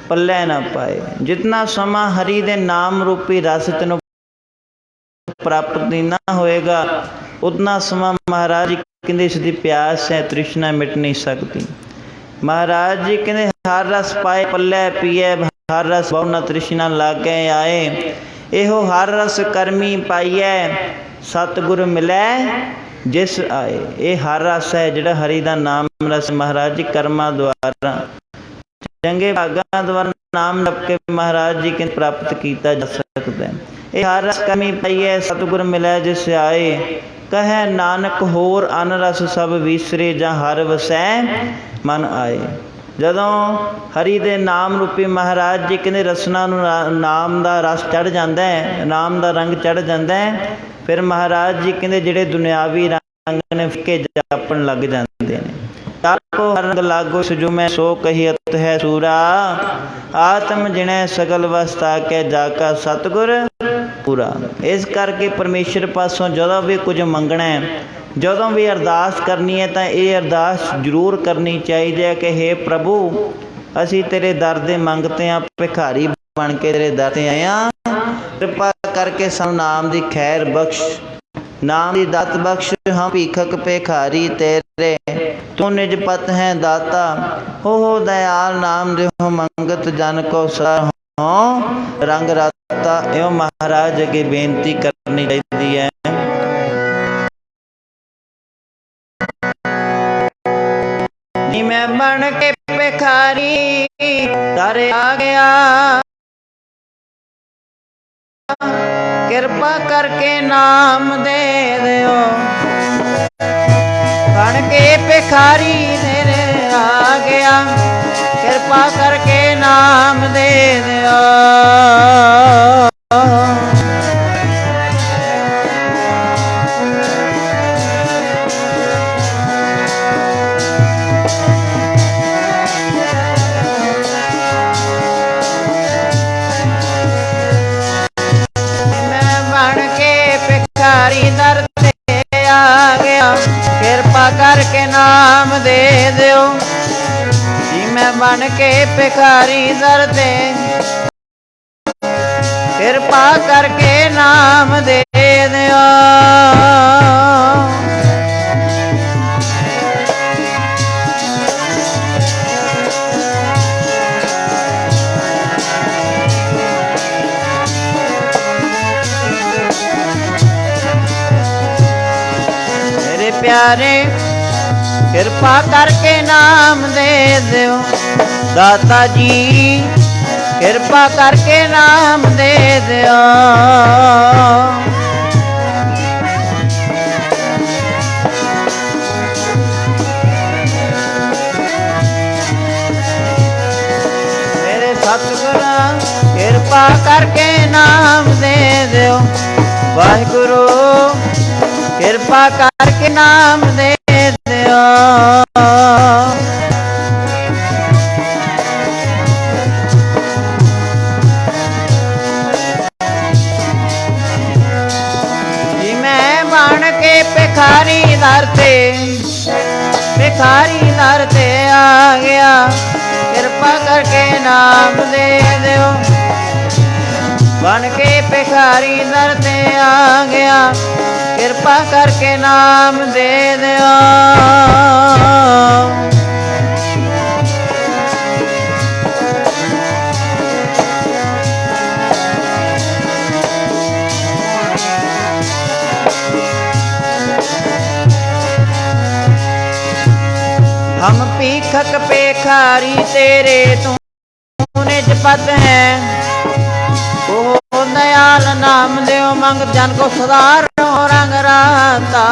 पल्ले ना पाए। जितना समा हरि दे नाम रूपी रस तेनों प्राप्त ना होएगा, उतना समा महाराज जी कहते इसकी प्यास है, तृष्णा मिट नहीं सकती। महाराज जी कहते हर रस पाए पल्ले पिए, हर रस बहु न तृष्णा लागे आए। इहो हर रस कर्मी पाइए, सतगुर मिले जिस आए। ये हर रस है जिहड़ा हरि दा नाम रस महाराज जी कर्मां द्वारा ਚੰਗੇ ਭਾਗਾਂ ਦੁਆਰਾ ਨਾਮ ਜਪ ਕੇ ਮਹਾਰਾਜ ਜੀ ਕੇ ਪ੍ਰਾਪਤ ਕੀਤਾ ਜਾ ਸਕਦਾ ਹੈ। ਇਹ ਹਰ ਰਸ ਕਮੀ ਪਾਈਐ ਸਤਿਗੁਰ ਮਿਲੈ ਜਿਸ ਆਏ, ਕਹੈ ਨਾਨਕ ਹੋਰ ਅਨ ਰਸ ਸਭ ਵਿਸਰੇ, ਜਾਂ ਹਰ ਵਸੈ ਮਨ ਆਏ। ਜਦੋਂ ਹਰੀ ਦੇ ਨਾਮ ਰੂਪੀ ਮਹਾਰਾਜ ਜੀ ਕਹਿੰਦੇ ਰਸਨਾ ਨੂੰ ਨਾਮ ਦਾ ਰਸ ਚੜ੍ਹ ਜਾਂਦਾ ਹੈ, ਨਾਮ ਦਾ ਰੰਗ ਚੜ੍ਹ ਜਾਂਦਾ ਹੈ, ਫਿਰ ਮਹਾਰਾਜ ਜੀ ਕਹਿੰਦੇ ਜਿਹੜੇ ਦੁਨਿਆਵੀ ਰੰਗ ਨੇ ਫਿੱਕੇ ਜਾਪਣ ਲੱਗ ਜਾਂਦੇ ਨੇ। ਕੋ ਰੰਗ ਲਾਗੋ ਸਜੁਮੈ ਸੋ ਕਹੀਅਤ ਹੈ ਸੂਰਾ, ਆਤਮ ਜਿਣੈ ਸਗਲ ਵਸਤਾ ਕੇ ਜਾ ਕਾ ਸਤਿਗੁਰ ਪੂਰਾ। ਇਸ ਕਰਕੇ ਪਰਮੇਸ਼ਰ ਪਾਸੋਂ ਜਦੋਂ ਵੀ ਕੁਝ ਮੰਗਣਾ ਹੈ, ਜਦੋਂ ਵੀ ਅਰਦਾਸ ਕਰਨੀ ਹੈ, ਤਾਂ ਇਹ ਅਰਦਾਸ ਜ਼ਰੂਰ ਕਰਨੀ ਚਾਹੀਦੀ ਹੈ ਕਿ ਹੇ ਪ੍ਰਭੂ, ਅਸੀਂ ਤੇਰੇ ਦਰ ਦੇ ਮੰਗਤੇ ਹਾਂ, ਭਿਖਾਰੀ ਬਣ ਕੇ ਤੇਰੇ ਦਰ 'ਤੇ ਆਏ ਹਾਂ, ਕਿਰਪਾ ਕਰਕੇ ਸਾਨੂੰ ਨਾਮ ਦੀ ਖੈਰ ਬਖਸ਼, ਨਾਮ ਦੀ ਦਾਤ ਬਖਸ਼। ਹਾਂ ਭੀਖਕ ਭਿਖਾਰੀ ਤੇਰੇ, ਤੂੰ ਨਿਜ ਪਤ ਹੈ ਦਾਤਾ, ਹੋ ਦਇਆਲ ਨਾਮ ਦਿਓ ਮੰਗਤ ਜਨ ਕੋ ਸਦਾ ਹੋ ਰੰਗ ਰਾਤਾ। ਇਉਂ ਮਹਾਰਾਜ ਅੱਗੇ ਬੇਨਤੀ ਕਰਨੀ ਚਾਹੀਦੀ ਹੈ। ਨੀ ਮੈਂ ਬਣ ਕੇ ਭਿਖਾਰੀ ਦਰ ਆ ਗਿਆ, ਕਿਰਪਾ ਕਰਕੇ ਨਾਮ ਦੇ ਦਿਓ, ਬਣ ਕੇ ਭਿਖਾਰੀ ਤੇਰੇ ਆ ਗਿਆ, ਕਿਰਪਾ ਕਰਕੇ ਨਾਮ ਦੇ ਦਿਓ। ਦਰ ਤੇ ਆ ਗਿਆ, ਕਿਰਪਾ ਕਰਕੇ ਨਾਮ ਦੇ ਦਿਓ, ਜੀ ਮੈਂ ਬਣ ਕੇ ਭਿਖਾਰੀ ਦਰ ਤੇ, ਕਿਰਪਾ ਕਰਕੇ ਨਾਮ ਦੇ ਦਿਓ। ਪਿਆਰੇ ਕਿਰਪਾ ਕਰਕੇ ਨਾਮ ਦੇ ਦਿਓ, ਦਾਤਾ ਜੀ ਕਿਰਪਾ ਕਰਕੇ ਨਾਮ ਦੇ ਦਿਓ। ਮੇਰੇ ਸਤਿਗੁਰਾਂ ਕਿਰਪਾ ਕਰਕੇ ਨਾਮ ਦੇ ਦਿਓ, ਵਾਹਿਗੁਰੂ ਕਿਰਪਾ ਕਰਕੇ ਨਾਮ ਦੇ ਦਿਓ। ਜੀ ਮੈਂ ਬਣ ਕੇ ਭਿਖਾਰੀ ਦਰ ਤੇ, ਭਿਖਾਰੀ ਦਰ ਤੇ ਆ ਗਿਆ, ਕਿਰਪਾ ਕਰਕੇ ਨਾਮ ਦੇ ਦਿਓ, ਬਣ ਕੇ ਭਿਖਾਰੀ ਦਰ ਤੇ ਆ ਗਿਆ, ਕਿਰਪਾ ਕਰਕੇ ਨਾਮ ਦੇ ਦਿਓ। ਹਮ ਭੀਖਕ ਭਿਖਾਰੀ ਤੇਰੇ, ਤੂੰ ਨਿਜ ਪਤ ਹੈ, ਉਹ ਦਇਆਲ ਨਾਮ ਦਿਓ ਮੰਗ ਜਨ ਕੋ ਸਦਾ ਰੰਗ ਰਾਤਾ।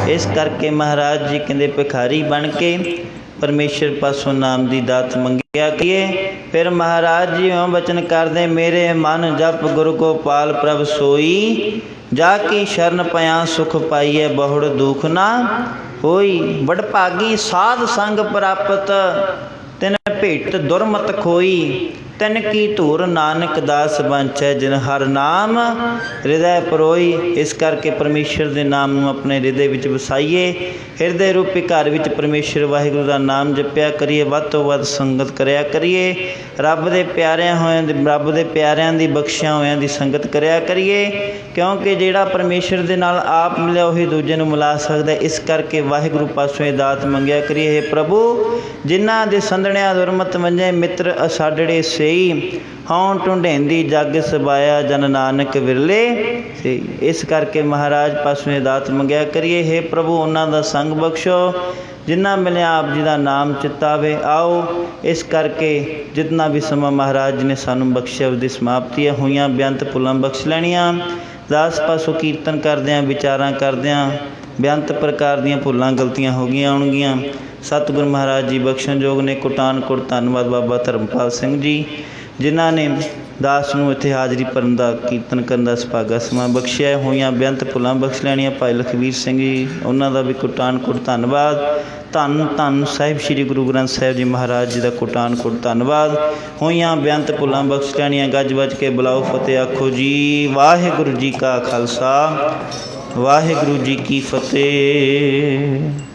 ਇਸ ਕਰਕੇ ਮਹਾਰਾਜ ਜੀ ਕਹਿੰਦੇ ਭਿਖਾਰੀ ਬਣ ਕੇ ਪਰਮੇਸ਼ਰ ਪਾਸੋਂ ਨਾਮ ਦੀ ਦਾਤ ਮੰਗਿਆ ਕਰੀਏ। ਫਿਰ ਮਹਾਰਾਜ ਜੀ ਇਉਂ ਬਚਨ ਕਰਦੇ, ਮੇਰੇ ਮਨ ਜਪ ਗੁਰ ਗੋਪਾਲ ਪ੍ਰਭ ਸੋਈ, ਜਾ ਕੀ ਸ਼ਰਨ ਪਿਆ ਸੁਖ ਪਾਈਐ ਬਹੁੜ ਦੁਖ ਨਾ ਹੋਈ। ਵਡਭਾਗੀ ਸਾਧ ਸੰਗ ਪ੍ਰਾਪਤ, ਤਿਨ ਭੇਟ ਦੁਰਮਤ ਖੋਈ, ਤਿਨ ਕੀ ਧੂਰ ਨਾਨਕ ਦਾਸ ਬਾਂਛੈ, ਜਿਨ ਹਰ ਨਾਮ ਹਿਰਦੈ ਪਰੋਈ। ਇਸ ਕਰਕੇ ਪਰਮੇਸ਼ਰ ਦੇ ਨਾਮ ਨੂੰ ਆਪਣੇ ਹਿਰਦੇ ਵਿੱਚ ਵਸਾਈਏ, ਹਿਰਦੇ ਰੂਪੀ ਘਰ ਵਿੱਚ ਪਰਮੇਸ਼ਰ ਵਾਹਿਗੁਰੂ ਦਾ ਨਾਮ ਜਪਿਆ ਕਰੀਏ, ਵੱਧ ਤੋਂ ਵੱਧ ਸੰਗਤ ਕਰਿਆ ਕਰੀਏ, ਰੱਬ ਦੇ ਪਿਆਰਿਆਂ ਦੀ ਬਖਸ਼ਿਆ ਹੋਇਆਂ ਦੀ ਸੰਗਤ ਕਰਿਆ ਕਰੀਏ, ਕਿਉਂਕਿ ਜਿਹੜਾ ਪਰਮੇਸ਼ਰ ਦੇ ਨਾਲ ਆਪ ਮਿਲਿਆ ਉਹੀ ਦੂਜੇ ਨੂੰ ਮਿਲਾ ਸਕਦਾ। ਇਸ ਕਰਕੇ ਵਾਹਿਗੁਰੂ ਪਾਸੋਂ ਇਹ ਦਾਤ ਮੰਗਿਆ ਕਰੀਏ। ਹੇ ਪ੍ਰਭੂ, ਜਿਨ੍ਹਾਂ ਦੇ ਸੰਦਣਿਆ ਦੁਰਮਤ ਵੰਜੇ, ਮਿੱਤਰ ਅਸਾਡੜੇ ਸੇਈ, ਹਉ ਢੁੰਢੇਂਦੀ ਜਗ ਸਬਾਇਆ, ਜਨ ਨਾਨਕ ਵਿਰਲੇ ਸੇਈ। ਇਸ ਕਰਕੇ ਮਹਾਰਾਜ ਪਾਸੋਂ ਇਹ ਦਾਤ ਮੰਗਿਆ ਕਰੀਏ। ਹੇ ਪ੍ਰਭੂ, ਉਹਨਾਂ ਦਾ ਸੰਗ ਬਖਸ਼ੋ जिन्ना मिले आप जी का नाम चितावे। आओ इस करके जितना भी समा महाराज जी ने सानू बख्शिया उसकी समाप्ति हुई बेअंत भुलां बख्श लैनियां। दास पासों कीर्तन करदियां विचारां करदियां बेअंत प्रकार दीयां भुलां गलतियां हो गईयां होणगीयां। सतगुरु महाराज जी बख्शण योग ने। कुटानकोट धन्नवाद बाबा धर्मपाल सिंह जी जिन्हां ने दास नूं इत्थे हाज़री भरन दा कीर्तन करन दा सुभागा समा बख्शिया। होईयां बेअंत भुलां बख्श लैणियां। भाई लखवीर सिंह जी उन्हां दा भी कुटानकोट धन्नवाद। धन धन साहिब श्री गुरु ग्रंथ साहिब जी महाराज जी का कुटानकोट धन्नवाद। होईयां बेअंत भुलां बख्श लैणियां। गज बज के बुलाओ फतेह आखो जी वाहिगुरू जी का खालसा वाहिगुरू जी की फतेह।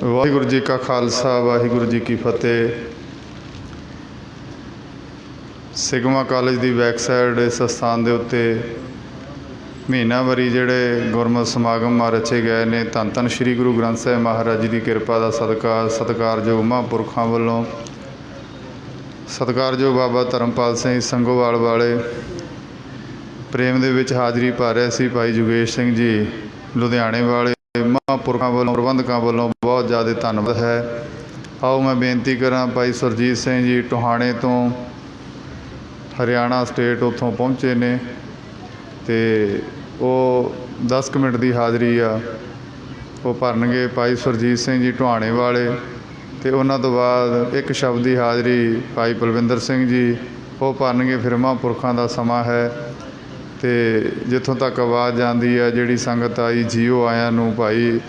वाहिगुरू जी का खालसा वाहिगुरू जी की फतेह। सिगमा कॉलेज की बैक साइड इस स्थान के उत्ते महीनावारी जोड़े गुरमत समागम रचे गए ने। धन धन श्री गुरु ग्रंथ साहिब महाराज जी की किरपा का सदका सत्कारयोग महापुरखों वालों सत्कारयोग बाबा धर्मपाल सिंह संगोवाल वाले प्रेम दे विच हाज़री भर रहे सी। भाई योगेश सिंह जी लुधियाने वाले महापुरखों वालों प्रबंधकों वालों बहुत ज़्यादा धन्यवाद है। आओ मैं बेनती करा भाई सुरजीत सिंह जी टोहाणे तो हरियाणा स्टेट उत्थों पहुँचे ने ते वो 10 मिनट की हाज़री आ वो भरनगे। भाई सुरजीत सिंह जी टोहाणे वाले तो उन्होंने तो बाद एक शब्द की हाज़री भाई बलविंदर सिंह जी वो भरनगे। फिर महापुरखों का समा है तो जिथों तक आवाज़ आती है जिहड़ी संगत आई जीओ आया नूं भाई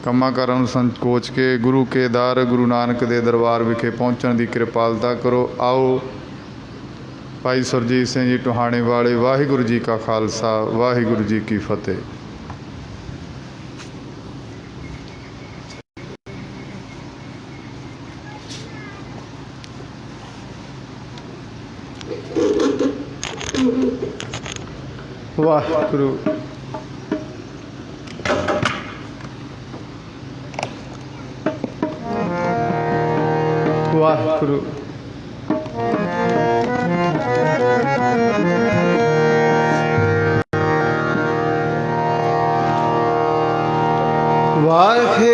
कम्मां कारां नूं संकोच के गुरु के दर गुरु नानक दे दरबार विखे पहुँचण की कृपालता करो। आओ भाई सुरजीत सिंह जी टोहाणे वाले वाहिगुरू जी का खालसा वाहिगुरू जी की फतेह। वाहिगुरू वाहिगुरू वाहे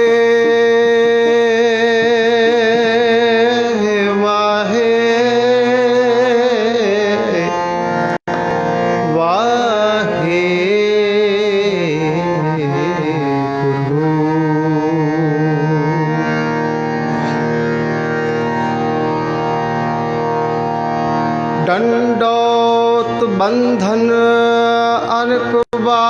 दंडोत बंधन अनकुबा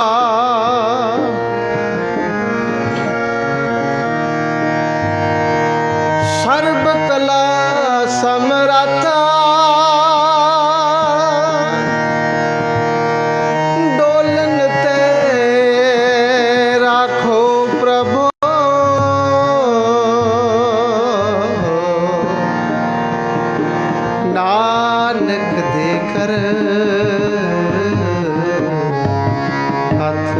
सर्व कला समरता डोलन ते राखो प्रभु नानक देकर हथ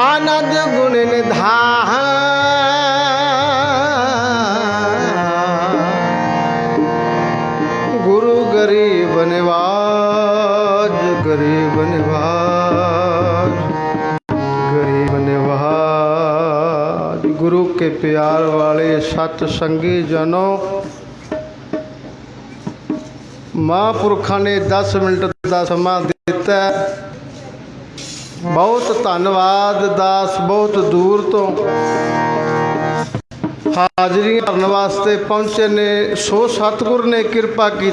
आनंद गुण निधान गुरु गरीब निवाज गरीब निवाज गरीब निवाज। गुरु के प्यार वाले सतसंगी जनों महापुरखों ने 10 मिनट का समा दिता। बहुत धन्यवाद। दास बहुत दूर तो हाज़री भरने वास्ते पहुँचे ने। सो सतगुर ने कृपा की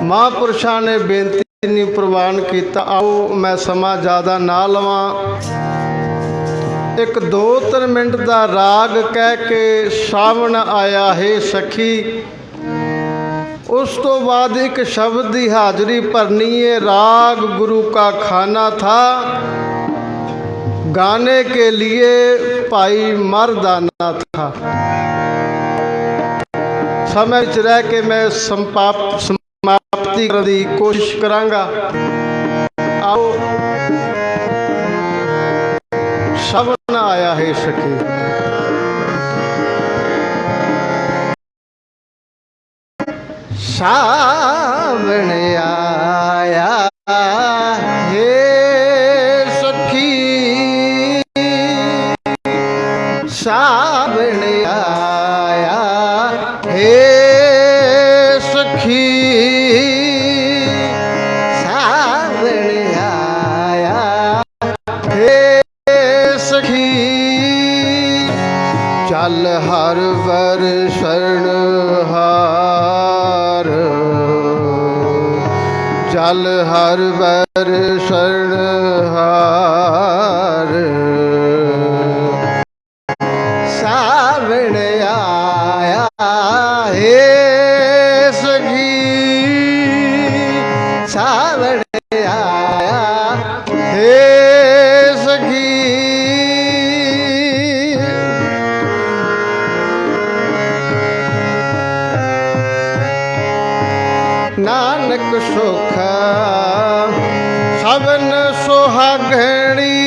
महापुरुषों ने बेनती नहीं प्रवान किया। आओ मैं समा ज़्यादा ना लवां। एक 2-3 मिनट का राग कह के सावन आया है सखी। उस तो बाद एक शब्द की हाज़री भरनी है। राग गुरु का खाना था गाने के लिए भाई मर्दाना था। समय ਵਿੱਚ ਰਹਿ ਕੇ ਮੈਂ ਸਮਾਪਤੀ ਕਰਨ ਦੀ ਕੋਸ਼ਿਸ਼ ਕਰਾਂਗਾ। ਆਓ ਸ਼ਬਦ ਆਇਆ ਹੈ ਸਖੀ। ਸਾਵਣ ਆਇਆ ਹੈ ਸਖੀ, ਸਾਵਣ ਆਇਆ ਹੈ ਸਖੀ, ਸਾਵਣ ਆਇਆ ਹੈ ਸਖੀ। ਚੱਲ ਹਰ ਵਰ ਸ਼ਰਨ ਹਾਰ, ਚੱਲ ਹਰ ਵਰ ਸ਼ਰਨ ਹਾਰ। ਸਾਵਣ ਆਇਆ ਹੈ ਸਖੀ, ਸਾਵਣ ਆਇਆ ਹੈ ਸਖੀ। ਨਾਨਕ ਸੁਖ ਸਭਨ ਸੁਹਾਗਣੀ,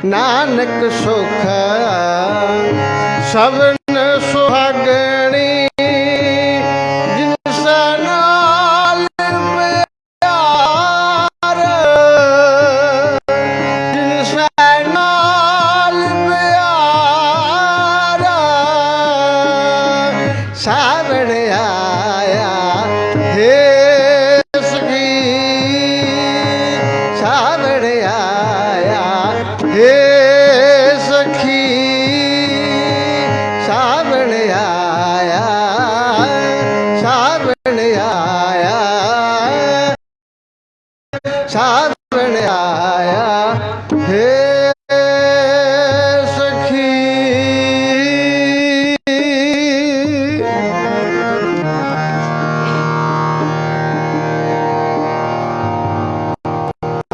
ਨਾਨਕ ਸੁਖ ਸਭਨ ਸੁਹਾਗਣੀ, ਜਿਨ ਸੈ ਨਾਲ ਪਿਆਰ, ਜਿਨ ਸੈ ਨਾਲ ਪਿਆਰ। ਸਾਵਣ ਆਇਆ ਹੈ ਸਖੀ, ਸਾਵਣ ਆਇਆ ਹੈ ਸਖੀ, ਸਾਵਣ ਆਇਆ, ਸਾਵਣ ਆਇਆ, ਸਾਵਣ ਆਇਆ ਹੈ ਸਖੀ।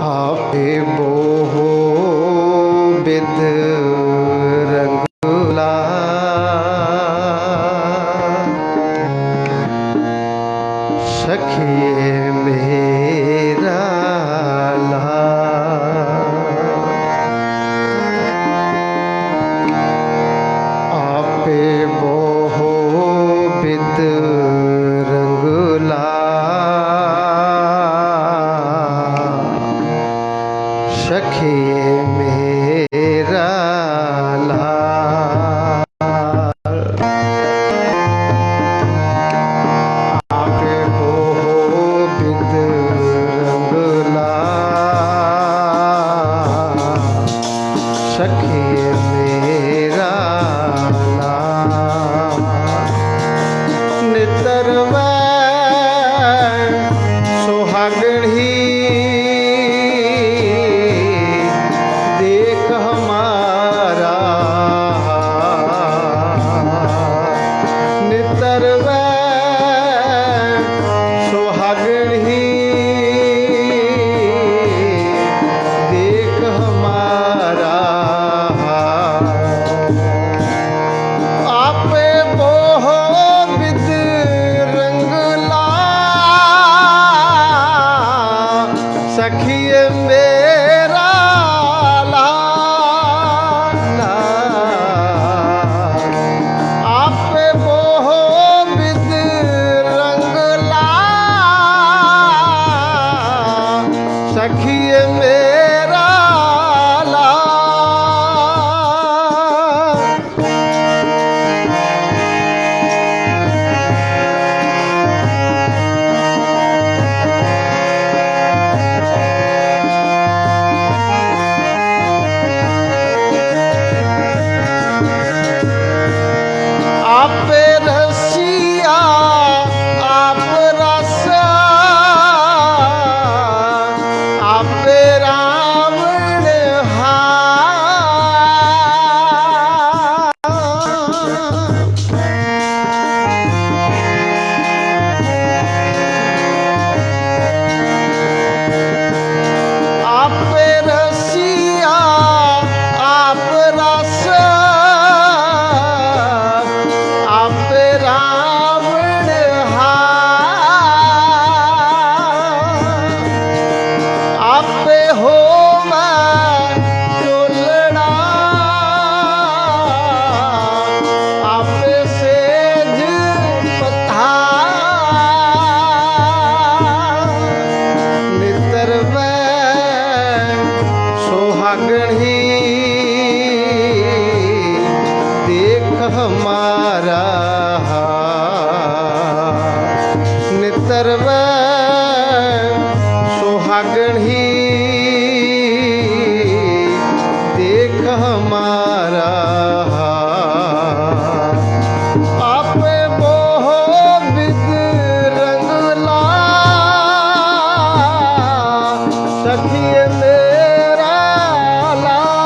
ਆਪੇ ਬੋਹੋ ਬਿਦ ਰੰਗਲਾ, ਸਖੀਏ ਮੇਰਾ ਲਾ। ਆਪੇ ਬੋਹੋ ਬਿਦ ਰੰਗਲਾ, ਸਖੀਏ ਮੇਰਾ ਲਾਲ। ਆਪੇ ਬੋਹੋ ਬਿਦ ਰੰਗਲਾ, ਸਖੀਏ ਮੇਰਾ ਲਾਲ। ਨਿਤਰ ਵੈ ਸੁਹਾਗਣੀ, देख हमारा नितर वै सुहागणी, देख हमारा। आपे बोहो बिद रंगला, सखिए मेरा आपे बोहो बिद रंगला, सखिए मेरा ला। आपे रसिया आप रस, आपे राम हमारा नितरव सुहागण ही देख हमारा आपे मोह विद रंगला सखिए मेरा लाला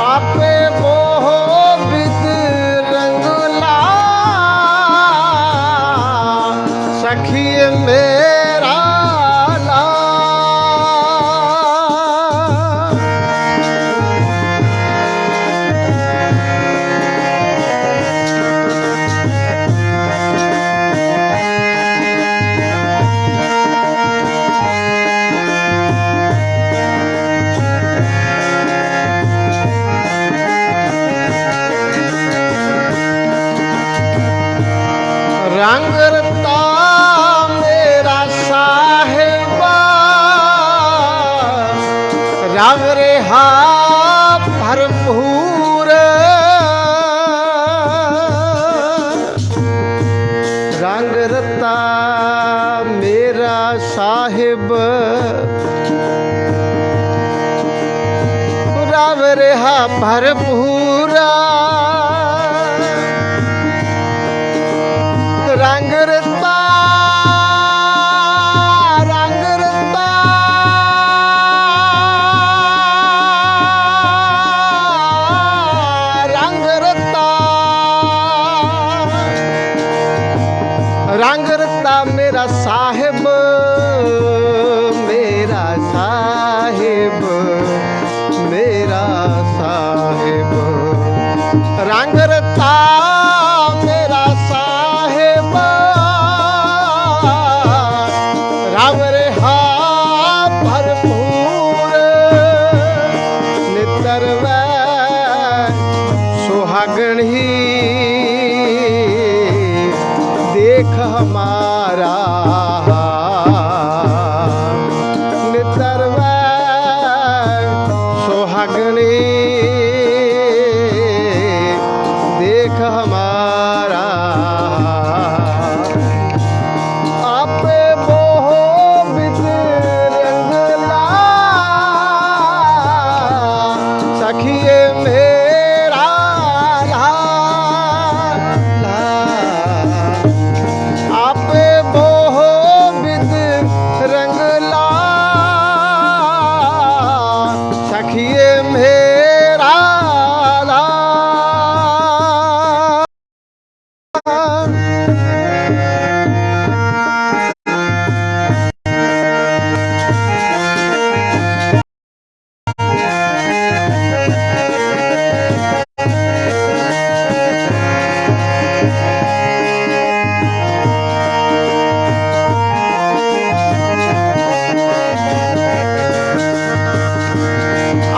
आपे मोह विद रंगला सखिए मेरा लाला रंग रता मेरा साहिबा रंग रेहा भरपूर रंग रता मेरा साहिब रंग रेहा भरपूरा रंग रता रंग रता रंग रता रंग रता मेरा साहिब मेरा साहिब मेरा साहिब रंग रता मेरा साहिब राम रेहा भरपूर नितरव सुहागण ही देख हमारा नितरव सुहागण ही देख हमारा आपे मोह विद रंगला सखिए मेरा लाला आपे मोह विद रंगला सखिए मेरा लाला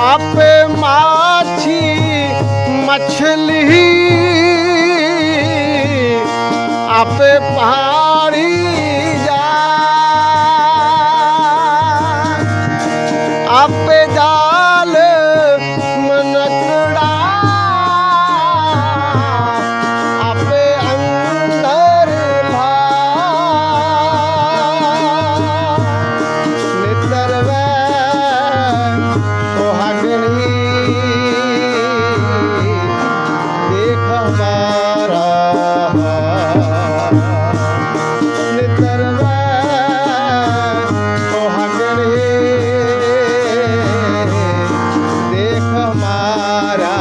आपे माछी मछली आपे पहाड़ी जा आपे जाल मनकड़ा आपे अंदर ला नितरव सुहागणी देख हमारा नितरव सुहागणी देख हमारा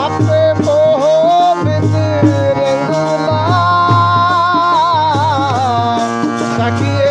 आपे मोह विद रंगला सखिए